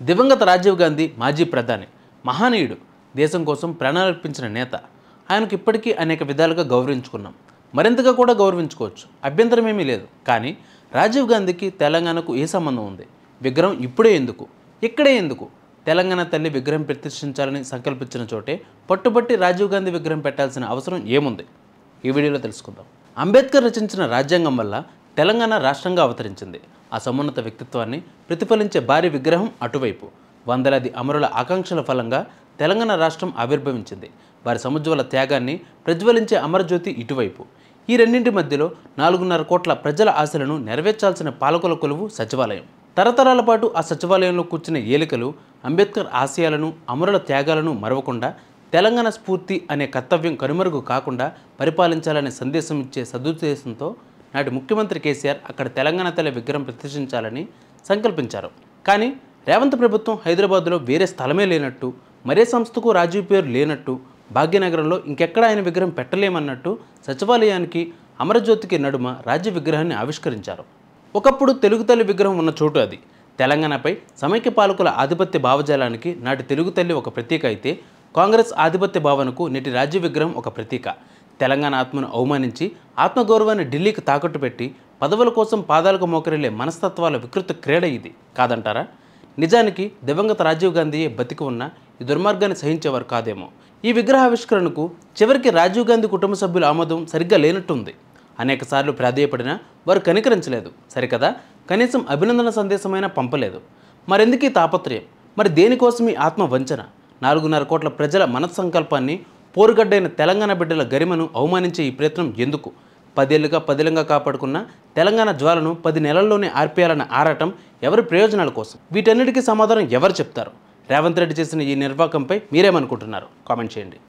దివంగత రాజీవ్ గాంధీ మాజీ ప్రధాని, మహనీయుడు, దేశం కోసం ప్రాణాలర్పించిన నేత. ఆయనకు ఇప్పటికీ అనేక విధాలుగా గౌరవించుకున్నాం, మరింతగా కూడా గౌరవించుకోవచ్చు, అభ్యంతరమేమీ లేదు. కానీ రాజీవ్ గాంధీకి తెలంగాణకు ఏ సంబంధం ఉంది? విగ్రహం ఇప్పుడే ఎందుకు, ఇక్కడే ఎందుకు? తెలంగాణ తల్లి విగ్రహం ప్రతిష్ఠించాలని సంకల్పించిన చోటే పట్టుబట్టి రాజీవ్ గాంధీ విగ్రహం పెట్టాల్సిన అవసరం ఏముంది? ఈ వీడియోలో తెలుసుకుందాం. అంబేద్కర్ రచించిన రాజ్యాంగం వల్ల తెలంగాణ రాష్ట్రంగా అవతరించింది. ఆ సమున్నత వ్యక్తిత్వాన్ని ప్రతిఫలించే భారీ విగ్రహం అటువైపు. వందలాది అమరుల ఆకాంక్షల ఫలంగా తెలంగాణ రాష్ట్రం ఆవిర్భవించింది. వారి సముజ్వల త్యాగాన్ని ప్రజ్వలించే అమరజ్యోతి ఇటువైపు. ఈ రెండింటి మధ్యలో 4.5 కోట్ల ప్రజల ఆశలను నెరవేర్చాల్సిన పాలకుల కొలువు సచివాలయం. తరతరాల పాటు ఆ సచివాలయంలో కూర్చున్న ఏలికలు అంబేద్కర్ ఆశయాలను, అమరుల త్యాగాలను మరవకుండా, తెలంగాణ స్ఫూర్తి అనే కర్తవ్యం కనుమరుగు కాకుండా పరిపాలించాలనే సందేశం ఇచ్చే సదుద్దేశంతో నాటి ముఖ్యమంత్రి కేసీఆర్ అక్కడ తెలంగాణ తల్లి విగ్రహం ప్రతిష్ఠించాలని సంకల్పించారు. కానీ రేవంత్ ప్రభుత్వం హైదరాబాద్లో వేరే స్థలమే లేనట్టు, మరే సంస్థకు రాజీవ్ పేరు లేనట్టు, భాగ్యనగరంలో ఇంకెక్కడ ఆయన విగ్రహం పెట్టలేమన్నట్టు సచివాలయానికి, అమరజ్యోతికి నడుమ రాజ్య విగ్రహాన్ని ఆవిష్కరించారు. ఒకప్పుడు తెలుగు తల్లి విగ్రహం ఉన్న చోటు అది. తెలంగాణపై సమైక్య పాలకుల ఆధిపత్య భావజాలానికి నాటి తెలుగు తల్లి ఒక ప్రతీక అయితే, కాంగ్రెస్ ఆధిపత్య భావనకు నేటి రాజ్య విగ్రహం ఒక ప్రతీక. తెలంగాణ ఆత్మను అవమానించి, ఆత్మగౌరవాన్ని ఢిల్లీకి తాకట్టు పెట్టి, పదవుల కోసం పాదాలకు మోకరిల్లే మనస్తత్వాల వికృత క్రీడ ఇది కాదంటారా? నిజానికి దివంగత రాజీవ్ గాంధీయే బతికి ఉన్న ఈ దుర్మార్గాన్ని సహించేవారు కాదేమో. ఈ విగ్రహావిష్కరణకు చివరికి రాజీవ్ గాంధీ కుటుంబ సభ్యుల ఆమోదం సరిగ్గా లేనట్టుంది. అనేకసార్లు ప్రాధేయపడినా వారు కనికరించలేదు, సరికదా? కనీసం అభినందన సందేశమైనా పంపలేదు. మరెందుకీ తాపత్రయం? మరి దేనికోసం ఈ ఆత్మ వంచన? 4.5 కోట్ల ప్రజల మనస్సంకల్పాన్ని, పోరుగడ్డైన తెలంగాణ బిడ్డల గరిమను అవమానించే ఈ ప్రయత్నం ఎందుకు? 10 ఏళ్లుగా పదిలంగా కాపాడుకున్న తెలంగాణ జ్వాలను 10 నెలల్లోనే ఆర్పేయాలన్న ఆరాటం ఎవరి ప్రయోజనాల కోసం? వీటన్నిటికీ సమాధానం ఎవరు చెప్తారు? రేవంత్ రెడ్డి చేసిన ఈ నిర్వాకంపై మీరేమనుకుంటున్నారు? కామెంట్ చేయండి.